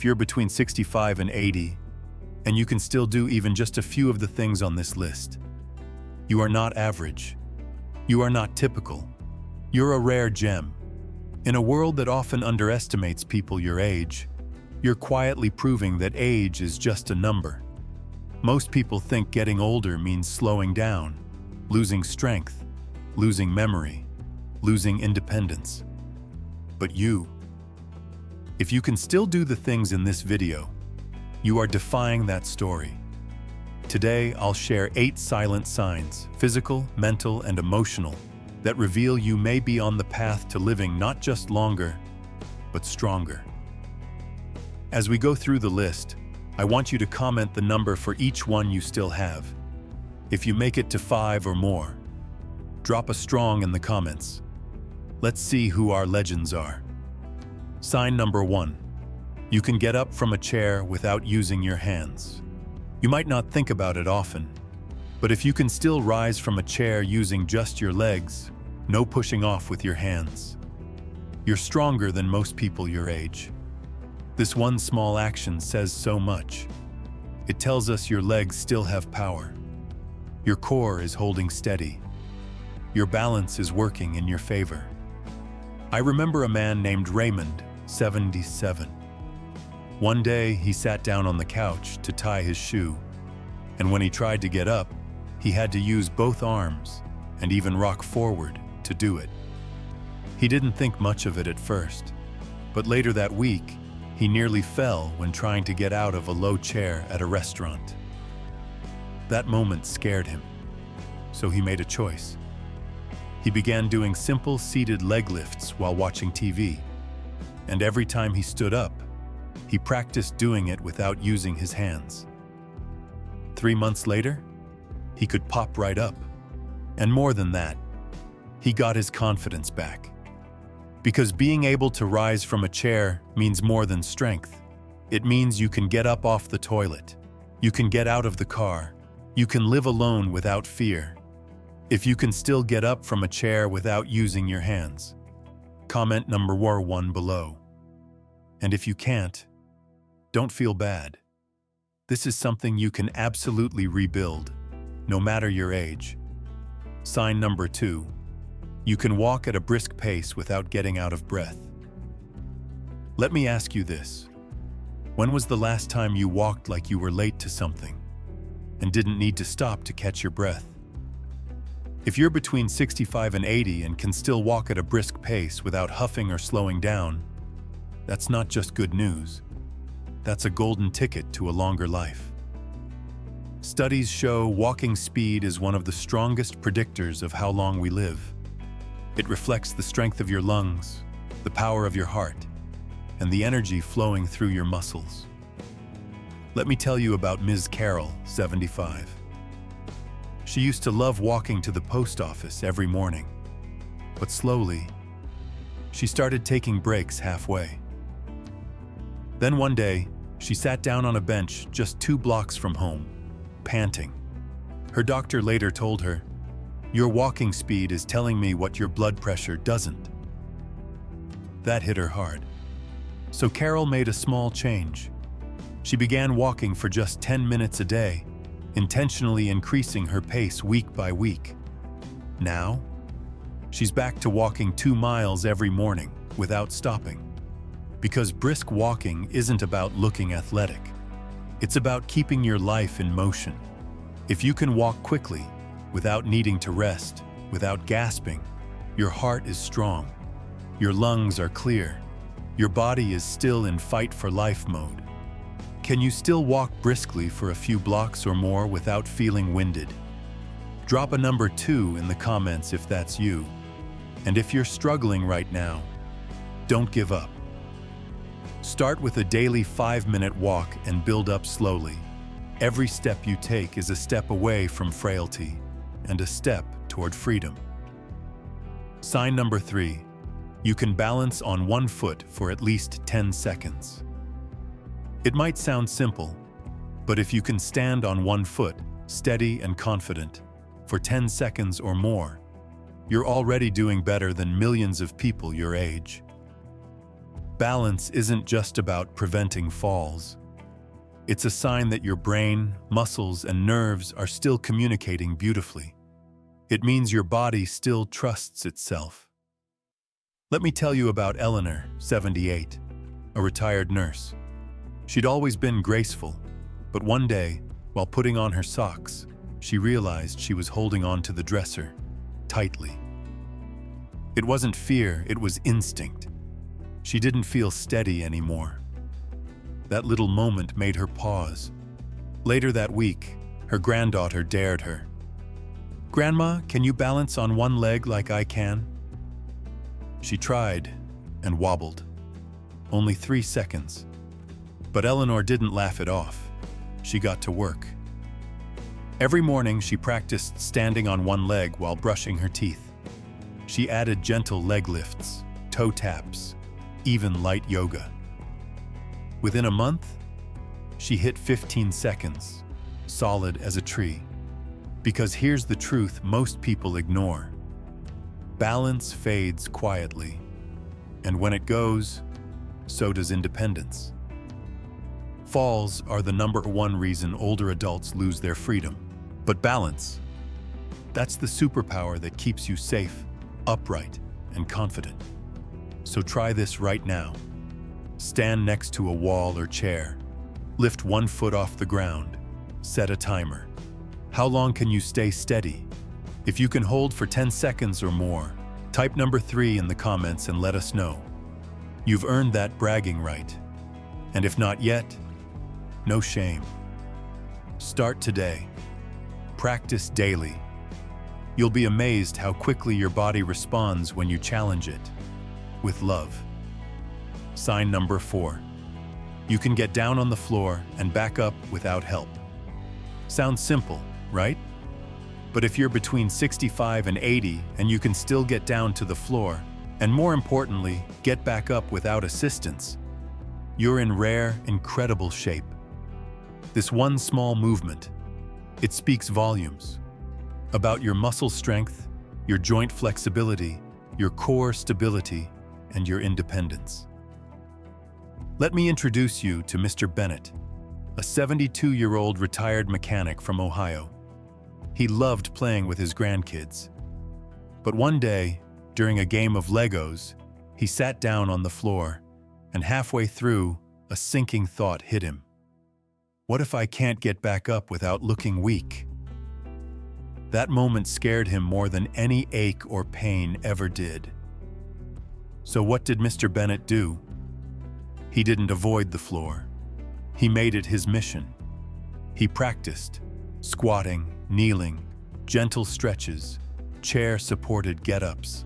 If you're between 65 and 80, and you can still do even just a few of the things on this list, you are not average. You are not typical. You're a rare gem. In a world that often underestimates people your age, you're quietly proving that age is just a number. Most people think getting older means slowing down, losing strength, losing memory, losing independence. But if you can still do the things in this video, you are defying that story. Today, I'll share 8 silent signs, physical, mental, and emotional, that reveal you may be on the path to living not just longer, but stronger. As we go through the list, I want you to comment the number for each one you still have. If you make it to 5 or more, drop a strong in the comments. Let's see who our legends are. Sign number 1. You can get up from a chair without using your hands. You might not think about it often, but if you can still rise from a chair using just your legs, no pushing off with your hands, you're stronger than most people your age. This one small action says so much. It tells us your legs still have power. Your core is holding steady. Your balance is working in your favor. I remember a man named Raymond, 77. One day, he sat down on the couch to tie his shoe, and when he tried to get up, he had to use both arms and even rock forward to do it. He didn't think much of it at first, but later that week, he nearly fell when trying to get out of a low chair at a restaurant. That moment scared him, so he made a choice. He began doing simple seated leg lifts while watching TV, and every time he stood up, he practiced doing it without using his hands. 3 months later, he could pop right up. And more than that, he got his confidence back. Because being able to rise from a chair means more than strength. It means you can get up off the toilet. You can get out of the car. You can live alone without fear. If you can still get up from a chair without using your hands, comment number 1 below. And if you can't, don't feel bad. This is something you can absolutely rebuild, no matter your age. Sign number 2. You can walk at a brisk pace without getting out of breath. Let me ask you this. When was the last time you walked like you were late to something and didn't need to stop to catch your breath? If you're between 65 and 80 and can still walk at a brisk pace without huffing or slowing down, that's not just good news. That's a golden ticket to a longer life. Studies show walking speed is one of the strongest predictors of how long we live. It reflects the strength of your lungs, the power of your heart, and the energy flowing through your muscles. Let me tell you about Ms. Carol, 75. She used to love walking to the post office every morning, but slowly, she started taking breaks halfway. Then one day, she sat down on a bench just 2 blocks from home, panting. Her doctor later told her, "Your walking speed is telling me what your blood pressure doesn't." That hit her hard. So Carol made a small change. She began walking for just 10 minutes a day, intentionally increasing her pace week by week. Now, she's back to walking 2 miles every morning without stopping. Because brisk walking isn't about looking athletic. It's about keeping your life in motion. If you can walk quickly, without needing to rest, without gasping, your heart is strong, your lungs are clear, your body is still in fight-for-life mode. Can you still walk briskly for a few blocks or more without feeling winded? Drop a number 2 in the comments if that's you. And if you're struggling right now, don't give up. Start with a daily 5-minute walk and build up slowly. Every step you take is a step away from frailty and a step toward freedom. Sign number 3. You can balance on 1 foot for at least 10 seconds. It might sound simple, but if you can stand on 1 foot, steady and confident, for 10 seconds or more, you're already doing better than millions of people your age. Balance isn't just about preventing falls. It's a sign that your brain, muscles, and nerves are still communicating beautifully. It means your body still trusts itself. Let me tell you about Eleanor, 78, a retired nurse. She'd always been graceful, but one day, while putting on her socks, she realized she was holding on to the dresser tightly. It wasn't fear, it was instinct. She didn't feel steady anymore. That little moment made her pause. Later that week, her granddaughter dared her. "Grandma, can you balance on one leg like I can?" She tried and wobbled. Only 3 seconds. But Eleanor didn't laugh it off. She got to work. Every morning, she practiced standing on one leg while brushing her teeth. She added gentle leg lifts, toe taps, even light yoga. Within a month, she hit 15 seconds, solid as a tree. Because here's the truth most people ignore. Balance fades quietly, and when it goes, so does independence. Falls are the #1 reason older adults lose their freedom. But balance, that's the superpower that keeps you safe, upright, and confident. So try this right now. Stand next to a wall or chair. Lift one foot off the ground. Set a timer. How long can you stay steady? If you can hold for 10 seconds or more, type number 3 in the comments and let us know. You've earned that bragging right. And if not yet, no shame. Start today. Practice daily. You'll be amazed how quickly your body responds when you challenge it. With love. Sign number 4. You can get down on the floor and back up without help. Sounds simple, right? But if you're between 65 and 80 and you can still get down to the floor, and more importantly, get back up without assistance, you're in rare, incredible shape. This one small movement, it speaks volumes about your muscle strength, your joint flexibility, your core stability, and your independence. Let me introduce you to Mr. Bennett, a 72-year-old retired mechanic from Ohio. He loved playing with his grandkids. But one day, during a game of Legos, he sat down on the floor, and halfway through, a sinking thought hit him. What if I can't get back up without looking weak? That moment scared him more than any ache or pain ever did. So what did Mr. Bennett do? He didn't avoid the floor. He made it his mission. He practiced, squatting, kneeling, gentle stretches, chair-supported get-ups.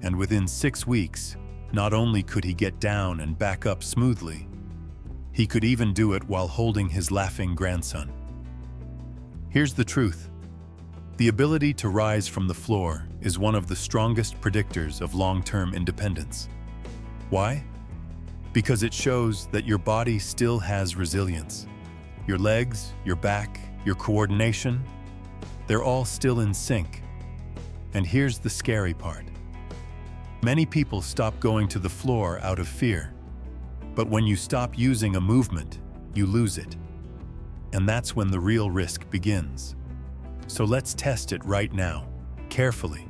And within 6 weeks, not only could he get down and back up smoothly, he could even do it while holding his laughing grandson. Here's the truth. The ability to rise from the floor is one of the strongest predictors of long-term independence. Why? Because it shows that your body still has resilience. Your legs, your back, your coordination, they're all still in sync. And here's the scary part. Many people stop going to the floor out of fear. But when you stop using a movement, you lose it. And that's when the real risk begins. So let's test it right now, carefully.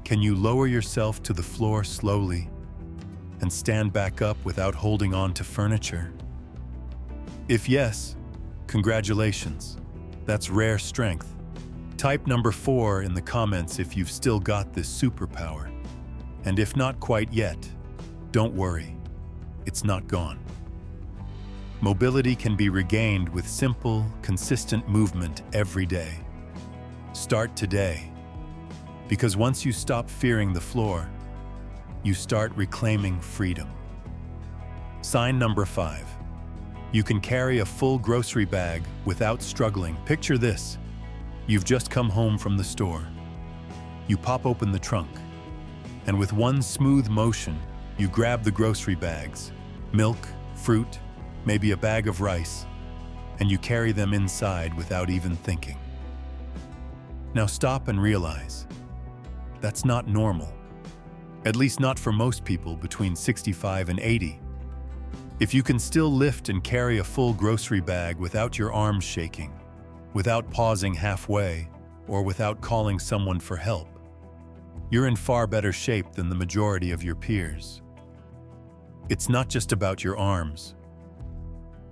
Can you lower yourself to the floor slowly and stand back up without holding on to furniture? If yes, congratulations. That's rare strength. Type number 4 in the comments if you've still got this superpower. And if not quite yet, don't worry. It's not gone. Mobility can be regained with simple, consistent movement every day. Start today. Because once you stop fearing the floor, you start reclaiming freedom. Sign number 5. You can carry a full grocery bag without struggling. Picture this. You've just come home from the store. You pop open the trunk, and with one smooth motion, you grab the grocery bags, milk, fruit, maybe a bag of rice, and you carry them inside without even thinking. Now stop and realize, that's not normal. At least not for most people between 65 and 80. If you can still lift and carry a full grocery bag without your arms shaking, without pausing halfway, or without calling someone for help, you're in far better shape than the majority of your peers. It's not just about your arms.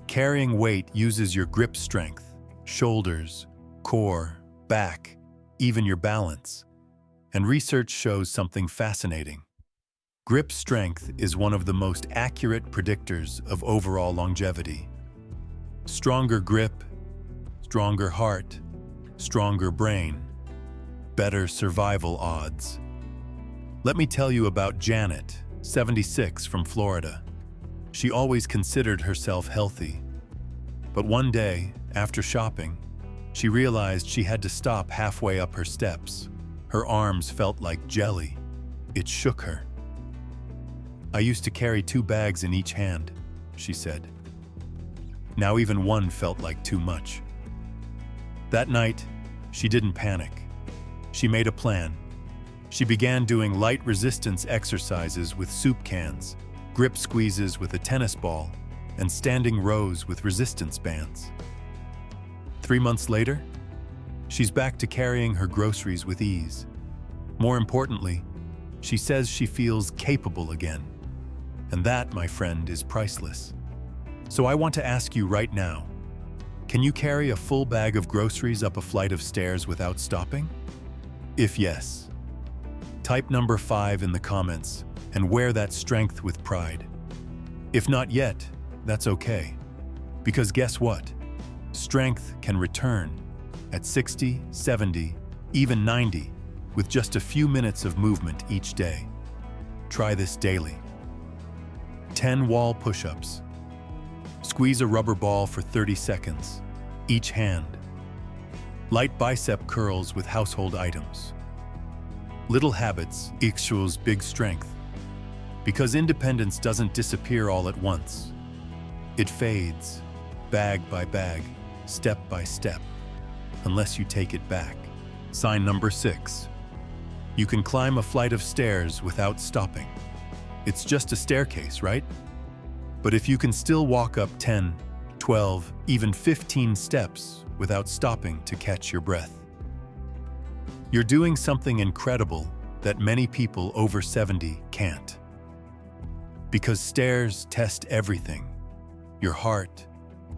Carrying weight uses your grip strength, shoulders, core, back, even your balance. And research shows something fascinating. Grip strength is one of the most accurate predictors of overall longevity. Stronger grip, stronger heart, stronger brain, better survival odds. Let me tell you about Janet, 76, from Florida. She always considered herself healthy. But one day, after shopping, she realized she had to stop halfway up her steps. Her arms felt like jelly. It shook her. "I used to carry 2 bags in each hand," she said. "Now even one felt like too much." That night, she didn't panic. She made a plan. She began doing light resistance exercises with soup cans, grip squeezes with a tennis ball, and standing rows with resistance bands. 3 months later, she's back to carrying her groceries with ease. More importantly, she says she feels capable again. And that, my friend, is priceless. So I want to ask you right now, can you carry a full bag of groceries up a flight of stairs without stopping? If yes, type number 5 in the comments and wear that strength with pride. If not yet, that's okay. Because guess what? Strength can return at 60, 70, even 90 with just a few minutes of movement each day. Try this daily. 10 wall push-ups. Squeeze a rubber ball for 30 seconds, each hand. Light bicep curls with household items. Little habits equals big strength. Because independence doesn't disappear all at once. It fades, bag by bag, step by step, unless you take it back. Sign number 6. You can climb a flight of stairs without stopping. It's just a staircase, right? But if you can still walk up 10, 12, even 15 steps without stopping to catch your breath, you're doing something incredible that many people over 70 can't. Because stairs test everything: your heart,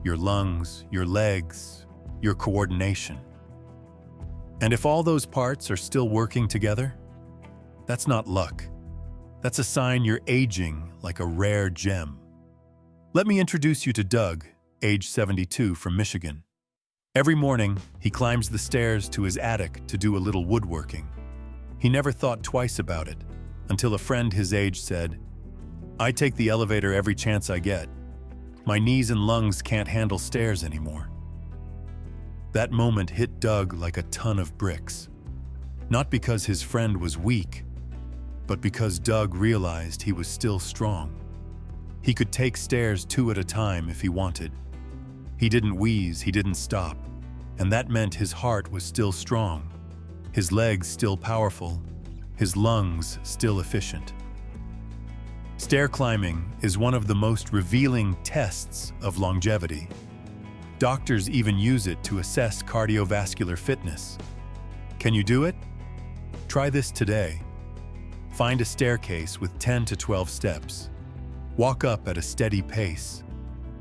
your lungs, your legs, your coordination. And if all those parts are still working together, that's not luck. That's a sign you're aging like a rare gem. Let me introduce you to Doug, age 72, from Michigan. Every morning, he climbs the stairs to his attic to do a little woodworking. He never thought twice about it, until a friend his age said, "I take the elevator every chance I get. My knees and lungs can't handle stairs anymore." That moment hit Doug like a ton of bricks. Not because his friend was weak, but because Doug realized he was still strong. He could take stairs 2 at a time if he wanted. He didn't wheeze, he didn't stop, and that meant his heart was still strong, his legs still powerful, his lungs still efficient. Stair climbing is one of the most revealing tests of longevity. Doctors even use it to assess cardiovascular fitness. Can you do it? Try this today. Find a staircase with 10 to 12 steps. Walk up at a steady pace.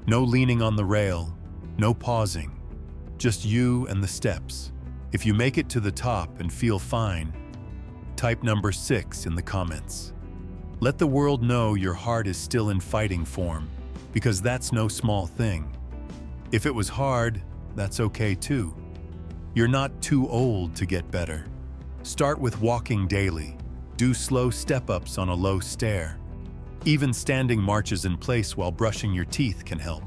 No leaning on the rail, no pausing. Just you and the steps. If you make it to the top and feel fine, type number 6 in the comments. Let the world know your heart is still in fighting form, because that's no small thing. If it was hard, that's okay too. You're not too old to get better. Start with walking daily. Do slow step-ups on a low stair. Even standing marches in place while brushing your teeth can help.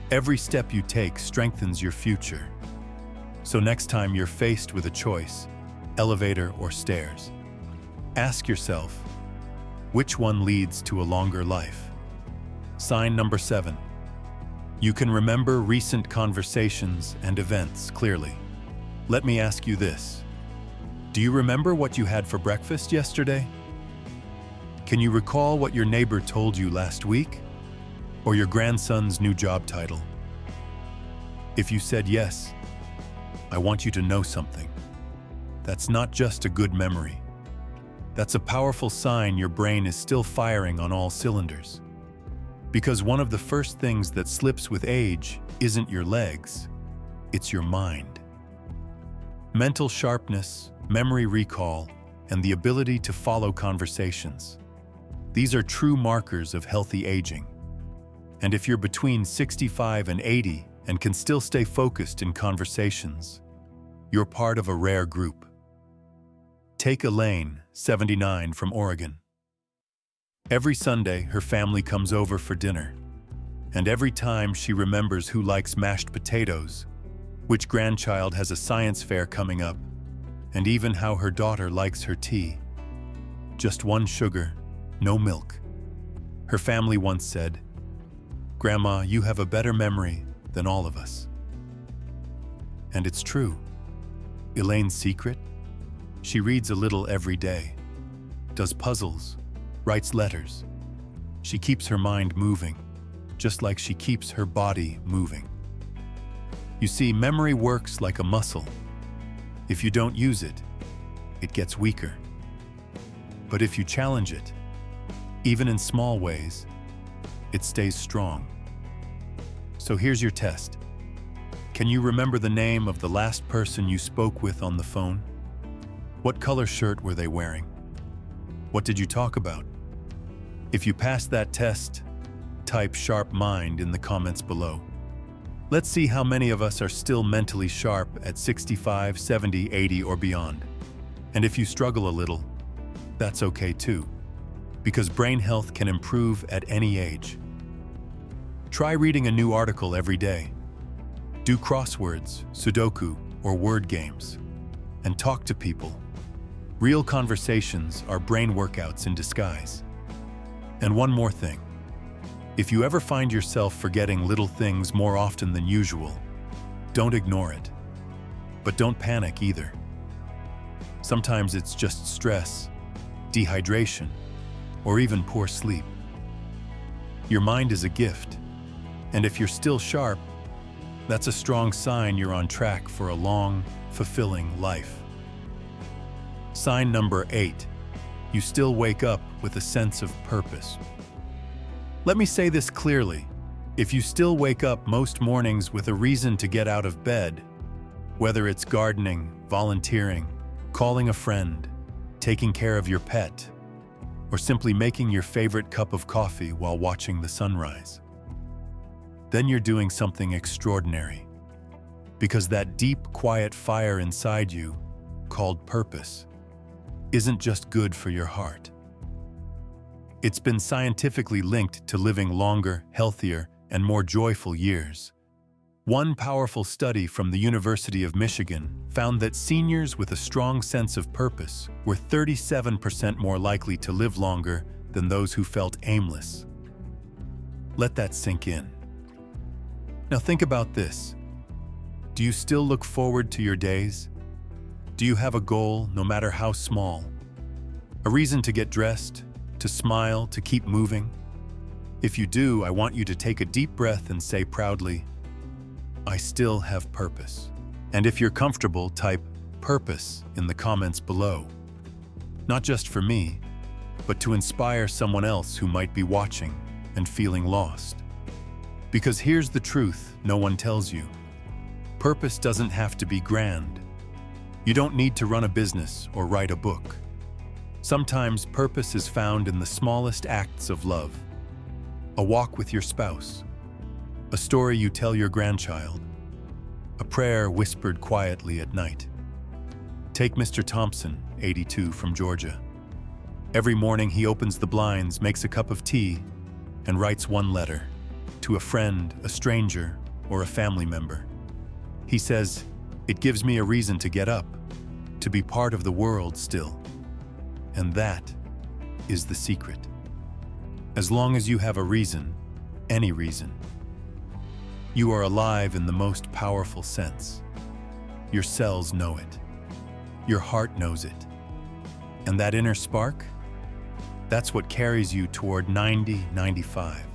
Every step you take strengthens your future. So next time you're faced with a choice, elevator or stairs, ask yourself, which one leads to a longer life? Sign number 7. You can remember recent conversations and events clearly. Let me ask you this. Do you remember what you had for breakfast yesterday? Can you recall what your neighbor told you last week? Or your grandson's new job title? If you said yes, I want you to know something. That's not just a good memory. That's a powerful sign your brain is still firing on all cylinders. Because one of the first things that slips with age isn't your legs, it's your mind. Mental sharpness, memory recall, and the ability to follow conversations. These are true markers of healthy aging. And if you're between 65 and 80 and can still stay focused in conversations, you're part of a rare group. Take Elaine, 79, from Oregon. Every Sunday, her family comes over for dinner. And every time she remembers who likes mashed potatoes, which grandchild has a science fair coming up, and even how her daughter likes her tea. Just one sugar, no milk. Her family once said, "Grandma, you have a better memory than all of us." And it's true. Elaine's secret? She reads a little every day, does puzzles, writes letters. She keeps her mind moving, just like she keeps her body moving. You see, memory works like a muscle. If you don't use it, it gets weaker. But if you challenge it, even in small ways, it stays strong. So here's your test. Can you remember the name of the last person you spoke with on the phone? What color shirt were they wearing? What did you talk about? If you pass that test, type "sharp mind" in the comments below. Let's see how many of us are still mentally sharp at 65, 70, 80, or beyond. And if you struggle a little, that's okay too, because brain health can improve at any age. Try reading a new article every day. Do crosswords, Sudoku, or word games. And talk to people. Real conversations are brain workouts in disguise. And one more thing. If you ever find yourself forgetting little things more often than usual, don't ignore it. But don't panic either. Sometimes it's just stress, dehydration, or even poor sleep. Your mind is a gift, and if you're still sharp, that's a strong sign you're on track for a long, fulfilling life. Sign number 8. You still wake up with a sense of purpose. Let me say this clearly. If you still wake up most mornings with a reason to get out of bed, whether it's gardening, volunteering, calling a friend, taking care of your pet, or simply making your favorite cup of coffee while watching the sunrise, then you're doing something extraordinary. Because that deep, quiet fire inside you, called purpose, isn't just good for your heart. It's been scientifically linked to living longer, healthier, and more joyful years. One powerful study from the University of Michigan found that seniors with a strong sense of purpose were 37% more likely to live longer than those who felt aimless. Let that sink in. Now think about this. Do you still look forward to your days? Do you have a goal, no matter how small? A reason to get dressed, to smile, to keep moving? If you do, I want you to take a deep breath and say proudly, "I still have purpose." And if you're comfortable, type "purpose" in the comments below. Not just for me, but to inspire someone else who might be watching and feeling lost. Because here's the truth no one tells you. Purpose doesn't have to be grand. You don't need to run a business or write a book. Sometimes purpose is found in the smallest acts of love. A walk with your spouse, a story you tell your grandchild, a prayer whispered quietly at night. Take Mr. Thompson, 82, from Georgia. Every morning he opens the blinds, makes a cup of tea, and writes one letter to a friend, a stranger, or a family member. He says, "It gives me a reason to get up, to be part of the world still." And that is the secret. As long as you have a reason, any reason, you are alive in the most powerful sense. Your cells know it. Your heart knows it. And that inner spark? That's what carries you toward 90, 95,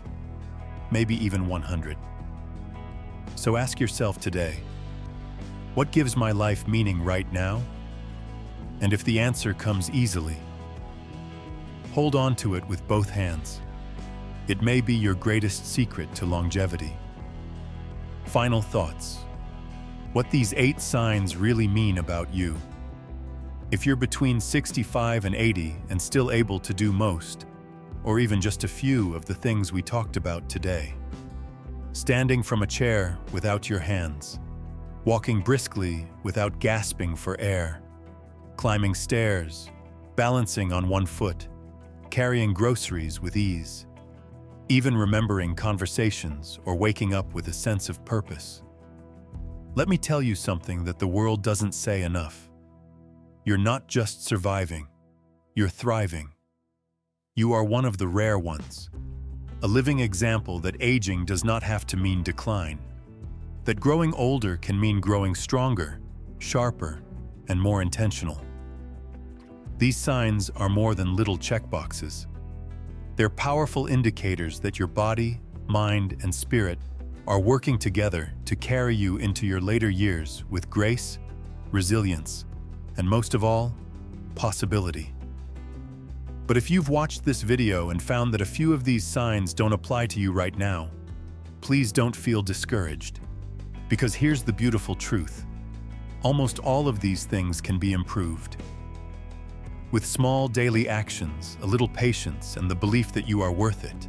maybe even 100. So ask yourself today, what gives my life meaning right now? And if the answer comes easily, hold on to it with both hands. It may be your greatest secret to longevity. Final thoughts. What these 8 signs really mean about you. If you're between 65 and 80 and still able to do most, or even just a few of the things we talked about today. Standing from a chair without your hands, walking briskly without gasping for air, climbing stairs, balancing on one foot, carrying groceries with ease, even remembering conversations or waking up with a sense of purpose. Let me tell you something that the world doesn't say enough. You're not just surviving, you're thriving. You are one of the rare ones, a living example that aging does not have to mean decline, that growing older can mean growing stronger, sharper, and more intentional. These signs are more than little checkboxes. They're powerful indicators that your body, mind, and spirit are working together to carry you into your later years with grace, resilience, and most of all, possibility. But if you've watched this video and found that a few of these signs don't apply to you right now, please don't feel discouraged. Because here's the beautiful truth. Almost all of these things can be improved. With small daily actions, a little patience, and the belief that you are worth it,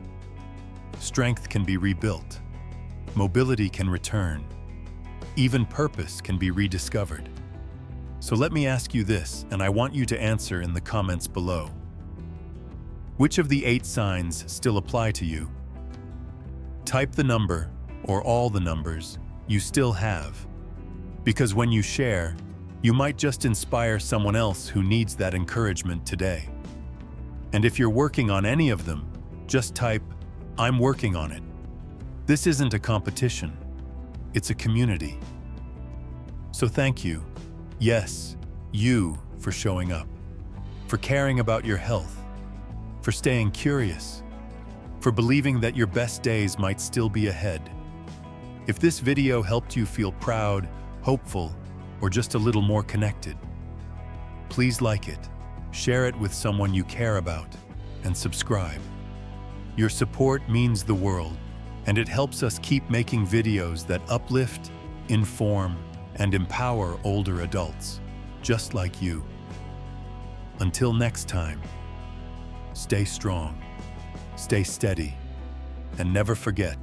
strength can be rebuilt, mobility can return, even purpose can be rediscovered. So let me ask you this, and I want you to answer in the comments below. Which of the 8 signs still apply to you? Type the number, or all the numbers, you still have. Because when you share, you might just inspire someone else who needs that encouragement today. And if you're working on any of them, just type, "I'm working on it." This isn't a competition, it's a community. So thank you. Yes, you, for showing up, for caring about your health, for staying curious, for believing that your best days might still be ahead. If this video helped you feel proud, hopeful, or just a little more connected, please like it, share it with someone you care about, and subscribe. Your support means the world, and it helps us keep making videos that uplift, inform, and empower older adults, just like you. Until next time, stay strong, stay steady, and never forget,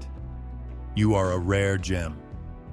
you are a rare gem.